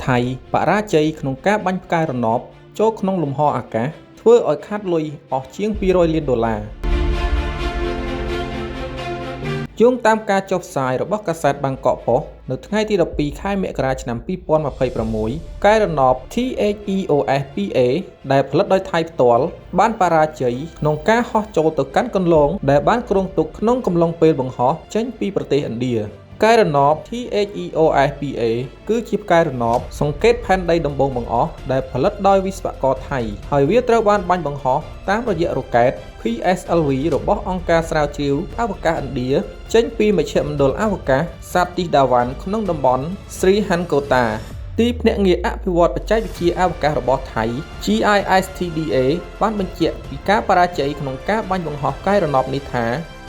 ថៃបរាជ័យក្នុងការបាញ់ផ្កាយរណបចូលក្នុងលំហអាកាសធ្វើឲ្យខាតលុយអស់ជាង$200 លានយោងតាមការចុះផ្សាយរបស់កាសែតបាងកកប៉ុស្តិ៍នៅថ្ងៃទី12 ខែមករាឆ្នាំ 2026 ផ្កាយរណប THEOS-2A ដែលផលិតដោយថៃផ្ទាល់បានបរាជ័យក្នុងការហោះចូលទៅកាន់គន្លងដែលបានគ្រោងទុកក្នុងកំឡុងពេលបង្ហោះចេញពីប្រទេសឥណ្ឌាផ្កាយរណប THEOS-2A គឺជាផ្កាយរណបសង្កេតផែនដីដំបូងបង្អស់ដែលផលិតដោយវិស្វករថៃហើយវាត្រូវបានបាញ់បង្ហោះតាមរយៈរ៉ុកែត PSLV របស់អង្គការស្រាវជ្រាវអវកាសឥណ្ឌាចេញពីមជ្ឈមណ្ឌលអវកាស Satish Dhawan ក្នុងតំបន់ Sriharikota ទីភ្នាក់ងារបភិវឌ្ឍបច្ចេកវិទ្យាអវកាសរបស់ថៃ GISTDA បានបញ្ជាក់ពីការបរាជ័យក្នុងការបាញ់បង្ហោះផ្កាយរណបនេះថា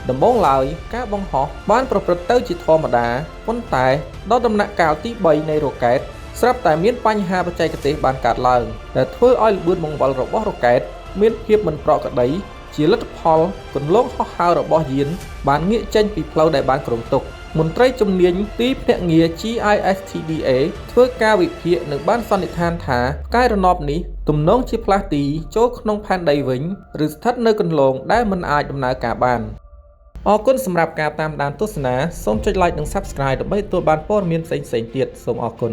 ដំបូងឡើយការបង្ហោះបានប្រព្រឹត្តទៅជាធម្មតាប៉ុន្តែដល់ដំណាក់កាលទី3នៃរ៉ុកែតស្រាប់តែមានបញ្ហាបច្ចេកទេសបានកើតឡើងដែលធ្វើឲ្យល្បឿនបង្វិលរបស់រ៉ុកែតមានភាពមិនប្រក្រតីជាលទ្ធផលគន្លងហោះហើររបស់យានបានងាកចេញពីផ្លូវដែលបានគ្រោងទុកមន្ត្រីជំនាញទីភ្នាក់ងារ GISTDA ធ្វើការវិភាគនិងបានសន្និដ្ឋានថាផ្កាយរណបនេះទំនងជាផ្លាស់ទីចូលក្នុងផែនដីវិញឬស្ថិតនៅគន្លងដែលមិនអាចដំណើរការបានអរគុណសម្រាប់ការតាមដានទស្សនាសូមចុច like និង Subscribe ដើម្បីទទួលបានព័ត៌មានផ្សេងៗទៀតសូមអរគុណ